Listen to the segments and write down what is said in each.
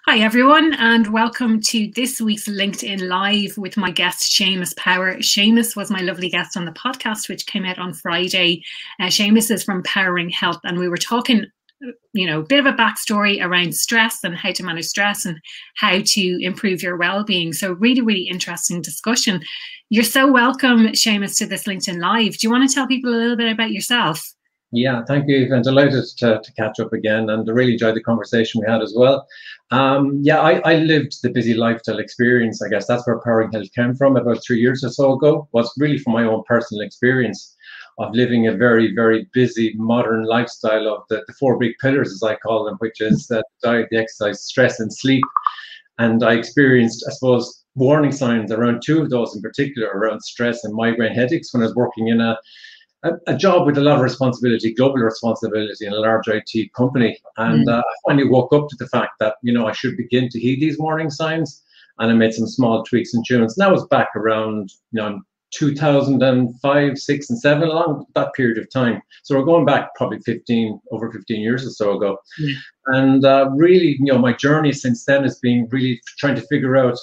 Hi everyone, and welcome to this week's LinkedIn Live with my guest Seamus Power. Seamus was my lovely guest on the podcast, which came out on Friday. Seamus is from Powering Health, and we were talking, a bit of a backstory around stress and how to manage stress and how to improve your well-being. So really, really interesting discussion. You're so welcome, Seamus, to this LinkedIn Live. Do you want to tell people a little bit about yourself? Yeah, thank you. I'm delighted to catch up again, and I really enjoyed the conversation we had as well. I lived the busy lifestyle experience. I guess that's where Powering Health came from about 3 years or so ago. Was really from my own personal experience of living a very, very busy modern lifestyle of the four big pillars, as I call them, which is the diet, the exercise, stress, and sleep. And I experienced, I suppose, warning signs around two of those in particular, around stress and migraine headaches when I was working in a job with a lot of responsibility, global responsibility in a large IT company. And I finally woke up to the fact that, I should begin to heed these warning signs. And I made some small tweaks and tunes. And that was back around 2005, 6, and 7, along that period of time. So we're going back probably over 15 years or so ago. And really, my journey since then has been really trying to figure out,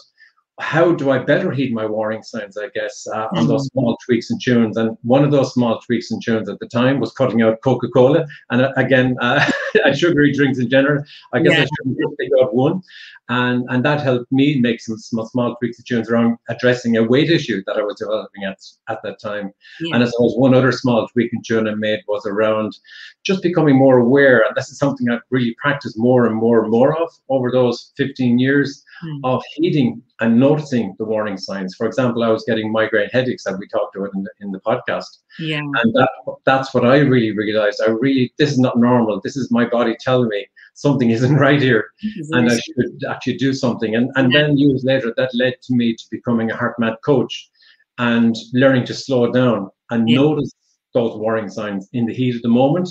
how do I better heed my warning signs, I guess, on those small tweaks and tunes. And one of those small tweaks and tunes at the time was cutting out Coca-Cola. And again, and sugary drinks in general. I guess I shouldn't just take out one. And that helped me make some small tweaks and tunes around addressing a weight issue that I was developing at that time. And I suppose one other small tweak and tune I made was around just becoming more aware. And this is something I've really practiced more and more and more of over those 15 years of heeding and noticing the warning signs. For example, I was getting migraine headaches that we talked about in the podcast. And that's what I really realized. This is not normal. This is my body telling me something isn't right here, and I should actually do something. And then years later, that led to me to becoming a HeartMath coach and learning to slow down and notice those warning signs in the heat of the moment,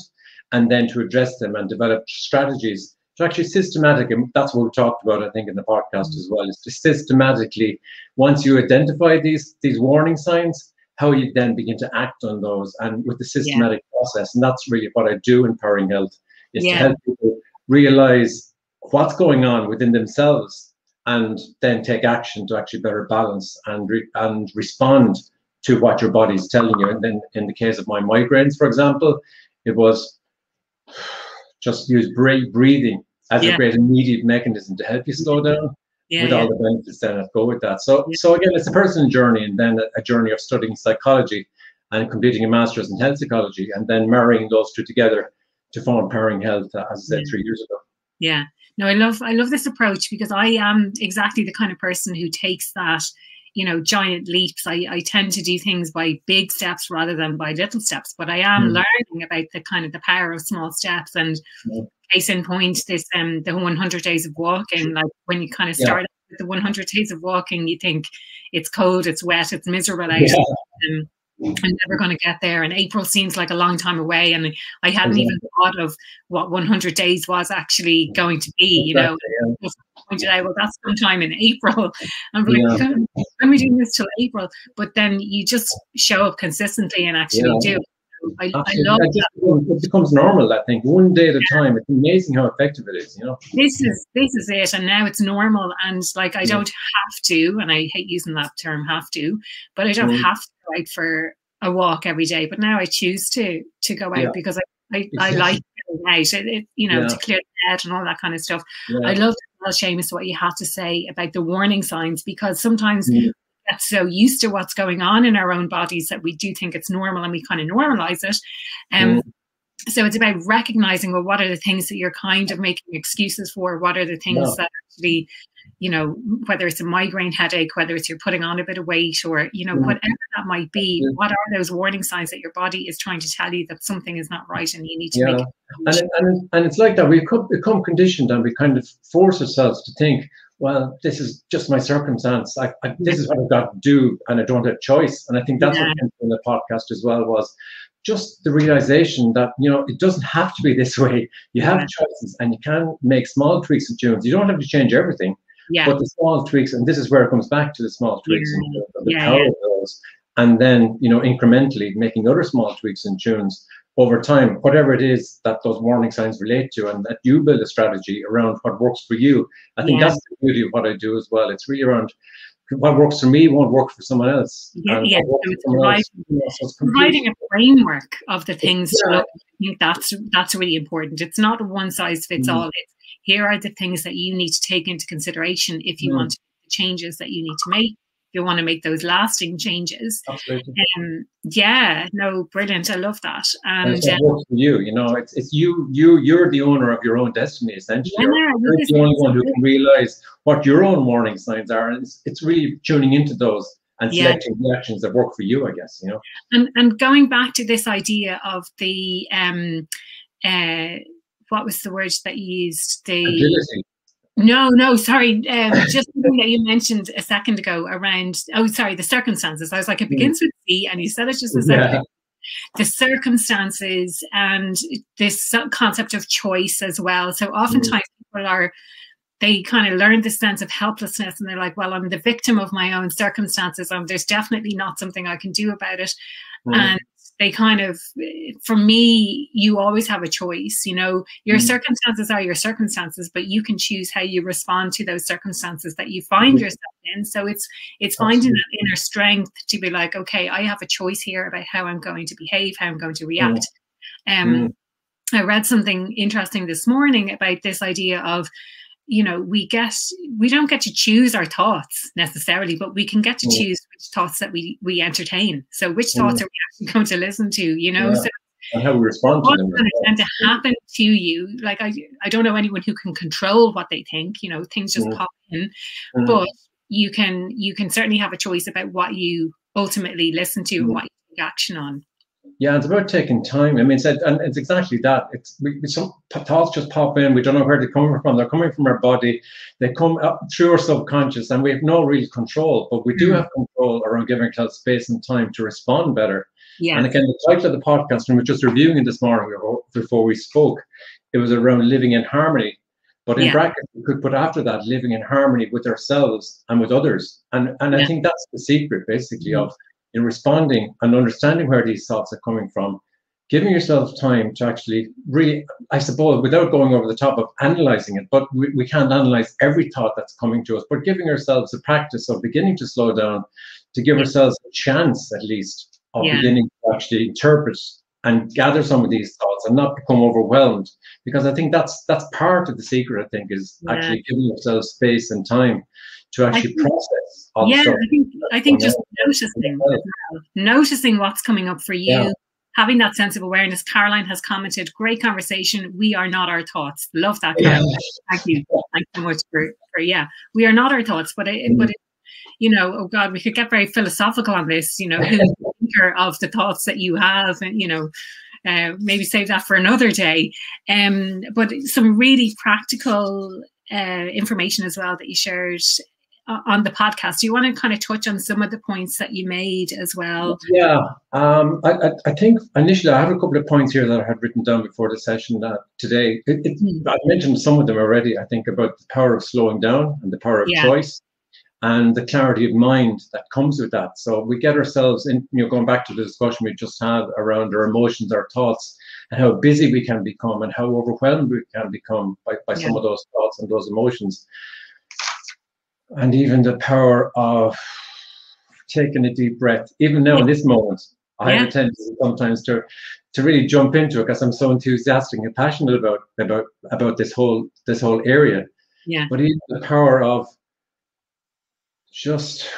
and then to address them and develop strategies to actually and that's what we talked about, I think, in the podcast as well, is to systematically, once you identify these warning signs, how you then begin to act on those, and with the systematic process. And that's really what I do in Powering Health, is to help people realize what's going on within themselves and then take action to actually better balance and respond to what your body is telling you. And then in the case of my migraines, for example, it was just use breathing as a great immediate mechanism to help you slow down, with all the benefits that go with that. So again, it's a personal journey, and then a journey of studying psychology and completing a master's in health psychology, and then marrying those two together to form Powering Health, as I said, 3 years ago. Yeah, no, I love this approach, because I am exactly the kind of person who takes that, giant leaps. I tend to do things by big steps rather than by little steps, but I am learning about the power of small steps. And case in point, this the 100 days of walking. Like, when you kind of start with the 100 days of walking, you think it's cold, it's wet, it's miserable out. I'm never going to get there, and April seems like a long time away, and I hadn't even thought of what 100 days was actually going to be. Just pointed out, well, that's sometime in April. I'm like, when are we doing this till April? But then you just show up consistently and actually do. I love that. It becomes normal, I think, one day at a time. It's amazing how effective it is, This is it, and now it's normal, and like, I don't have to, and I hate using that term, have to, but I don't have to go out for a walk every day. But now I choose to go out because I like getting out, to clear the head and all that kind of stuff. I love, Seamus, what you have to say about the warning signs, because sometimes get so used to what's going on in our own bodies that we do think it's normal, and we kind of normalize it. So it's about recognizing, well, what are the things that you're kind of making excuses for? What are the things that actually, whether it's a migraine headache, whether it's you're putting on a bit of weight, or, whatever that might be, what are those warning signs that your body is trying to tell you that something is not right and you need to make it? And it's like that. We become conditioned, and we kind of force ourselves to think, well, this is just my circumstance. This is what I've got to do, and I don't have a choice. And I think that's what came from the podcast as well, was just the realization that, it doesn't have to be this way. You have choices, and you can make small tweaks and tunes. You don't have to change everything, but the small tweaks, and this is where it comes back to the small tweaks and the power of those. And then, incrementally making other small tweaks and tunes over time, whatever it is that those warning signs relate to, and that you build a strategy around what works for you. I think that's the beauty of what I do as well. It's really around what works for me won't work for someone else. So it's providing a framework of the things to look. I think that's really important. It's not a one size fits all. It's, here are the things that you need to take into consideration if you want to make the changes that you need to make. If you want to make those lasting changes. Absolutely. Yeah, no, brilliant. I love that. And it's what works for you. You know, it's you're the owner of your own destiny, essentially. You're the only one who can realize what your own warning signs are, and it's really tuning into those and selecting the actions that work for you, I guess. You know. And going back to this idea of the what was the word that you used? The agility. No, sorry. Just something that you mentioned a second ago around, the circumstances. I was like, it begins with C, and you said it just a second ago. The circumstances and this concept of choice as well. So oftentimes people they kind of learn this sense of helplessness, and they're like, well, I'm the victim of my own circumstances. There's definitely not something I can do about it. And they kind of, for me, you always have a choice. You know, your circumstances are your circumstances, but you can choose how you respond to those circumstances that you find yourself in. So it's finding that inner strength to be like, okay, I have a choice here about how I'm going to behave, how I'm going to react. I read something interesting this morning about this idea of, you know, we don't get to choose our thoughts necessarily, but we can get to choose which thoughts that we entertain. So which thoughts are we actually going to listen to, you know? So and how we respond to them. What's going to tend to happen to you? Like, I don't know anyone who can control what they think, you know, things just pop in, but you can certainly have a choice about what you ultimately listen to and what you take action on. Yeah, it's about taking time. I mean, it's exactly that. Some thoughts just pop in. We don't know where they're coming from. They're coming from our body. They come up through our subconscious, and we have no real control. But we do have control around giving ourselves space and time to respond better. Yeah. And again, the title of the podcast, and we're just reviewing it this morning before we spoke, it was around living in harmony. But in brackets, we could put after that, living in harmony with ourselves and with others. And I think that's the secret, basically, of in responding and understanding where these thoughts are coming from, giving yourself time to actually really, I suppose, without going over the top of analyzing it, but we can't analyze every thought that's coming to us, but giving ourselves a practice of beginning to slow down, to give ourselves a chance, at least, of beginning to actually interpret and gather some of these thoughts and not become overwhelmed. Because I think that's part of the secret, I think, is actually giving yourself space and time to actually process all the stuff. I think just noticing what's coming up for you, having that sense of awareness. Caroline has commented, great conversation. We are not our thoughts. Love that, Caroline. Thank you. Thanks so much for we are not our thoughts, but you know, oh God, we could get very philosophical on this, you know, who's the thinker of the thoughts that you have, and, you know, maybe save that for another day. But some really practical information as well that you shared on the podcast. Do you want to kind of touch on some of the points that you made as well? Yeah, I think initially I have a couple of points here that I had written down before the session today. I've mentioned some of them already. I think about the power of slowing down and the power of choice and the clarity of mind that comes with that. So we get ourselves in, you know, going back to the discussion we just had around our emotions, our thoughts, and how busy we can become and how overwhelmed we can become by some of those thoughts and those emotions. And even the power of taking a deep breath. Even now in this moment, I have a tendency sometimes to really jump into it because I'm so enthusiastic and passionate about this whole area. Yeah. But even the power of just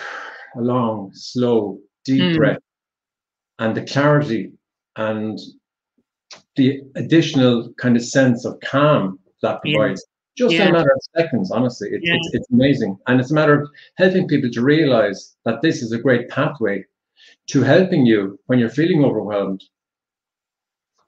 a long, slow, deep breath, and the clarity and the additional kind of sense of calm that provides. Just a matter of seconds, honestly. It's amazing. And it's a matter of helping people to realize that this is a great pathway to helping you when you're feeling overwhelmed.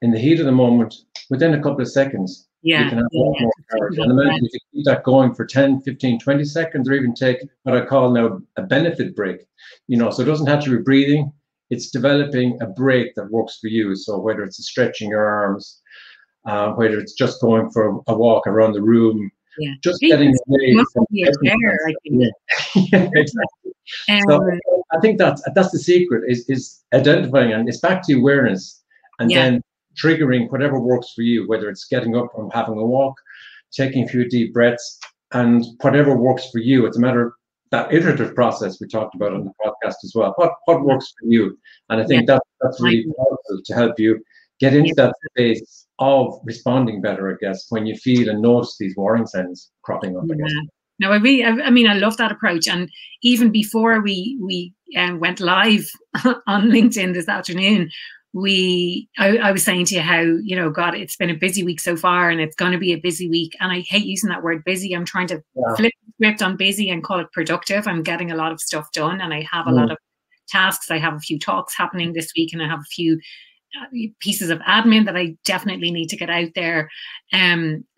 In the heat of the moment, within a couple of seconds, you can have a lot more clarity. And imagine if you keep that going for 10, 15, 20 seconds, or even take what I call now a benefit break. You know, so it doesn't have to be breathing. It's developing a break that works for you. So whether it's stretching your arms, whether it's just going for a walk around the room, just getting away from exactly. So I think that's the secret is identifying, and it's back to awareness, and then triggering whatever works for you, whether it's getting up and having a walk, taking a few deep breaths, and whatever works for you. It's a matter of that iterative process we talked about on the podcast as well. What works for you? And I think that's really powerful to help you get into that space of responding better, I guess, when you feel and notice these warning signs cropping up, I guess. No, I mean, I love that approach. And even before we went live on LinkedIn this afternoon, I was saying to you how, you know, God, it's been a busy week so far, and it's going to be a busy week. And I hate using that word busy. I'm trying to flip the script on busy and call it productive. I'm getting a lot of stuff done, and I have a lot of tasks. I have a few talks happening this week, and I have a few pieces of admin that I definitely need to get out there.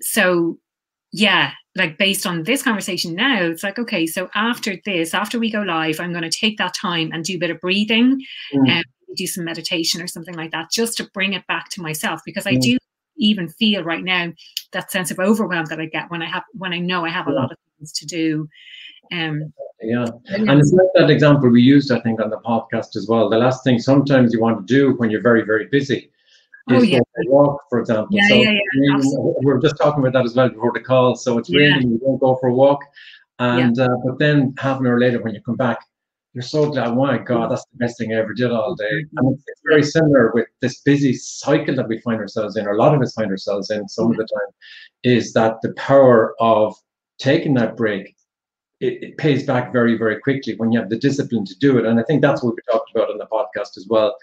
So yeah, like based on this conversation now, it's like, okay, so after we go live, I'm going to take that time and do a bit of breathing and do some meditation or something like that, just to bring it back to myself, because I do even feel right now that sense of overwhelm that I get when I know I have a lot of things to do. And it's like that example we used, I think, on the podcast as well. The last thing sometimes you want to do when you're very, very busy is go for a walk, for example. We're just talking about that as well before the call. So it's raining, you don't go for a walk. And but then half an hour later when you come back, you're so glad, oh my God, that's the best thing I ever did all day. And it's very similar with this busy cycle that we find ourselves in, or a lot of us find ourselves in some of the time, is that the power of taking that break, it pays back very, very quickly when you have the discipline to do it. And I think that's what we talked about on the podcast as well,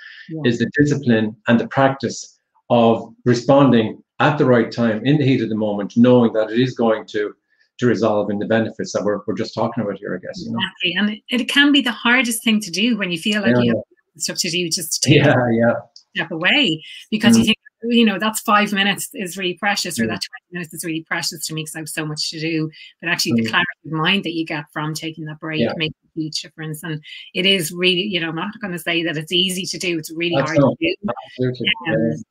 is the discipline and the practice of responding at the right time, in the heat of the moment, knowing that it is going to resolve in the benefits that we're just talking about here, I guess. You know? Exactly. And it can be the hardest thing to do when you feel like you have stuff to do, just to take a step away, because you think, you know, that's 5 minutes is really precious, or that 20 minutes is really precious to me because I have so much to do. But actually the clarity of mind that you get from taking that break makes a huge difference. And it is really, you know, I'm not going to say that it's easy to do. It's really hard to do. Absolutely.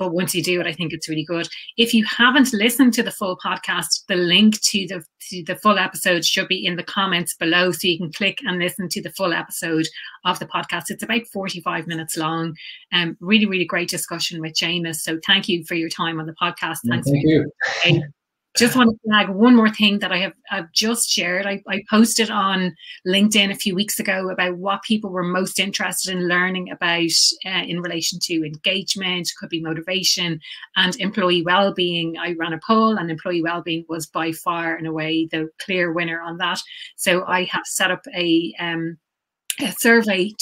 But once you do it, I think it's really good. If you haven't listened to the full podcast, the link to the full episode should be in the comments below, so you can click and listen to the full episode of the podcast. It's about 45 minutes long. Really, really great discussion with Seamus. So thank you for your time on the podcast. Thanks thank you. Just want to flag one more thing that I've just shared. I posted on LinkedIn a few weeks ago about what people were most interested in learning about in relation to engagement, could be motivation, and employee well-being. I ran a poll, and employee well-being was by far and away the clear winner on that. So I have set up a survey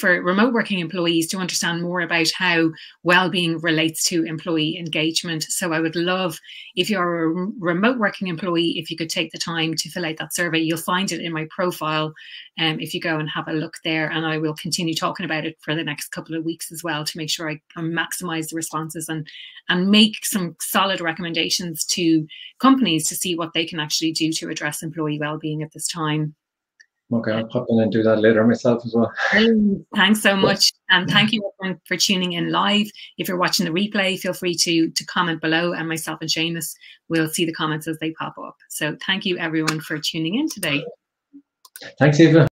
for remote working employees to understand more about how well-being relates to employee engagement. So I would love, if you're a remote working employee, if you could take the time to fill out that survey. You'll find it in my profile if you go and have a look there, and I will continue talking about it for the next couple of weeks as well, to make sure I maximize the responses and make some solid recommendations to companies to see what they can actually do to address employee well-being at this time. Okay, I'll pop in and do that later myself as well. Thanks so much. And thank you everyone for tuning in live. If you're watching the replay, feel free to comment below, and myself and Seamus will see the comments as they pop up. So thank you everyone for tuning in today. Thanks, Aoife.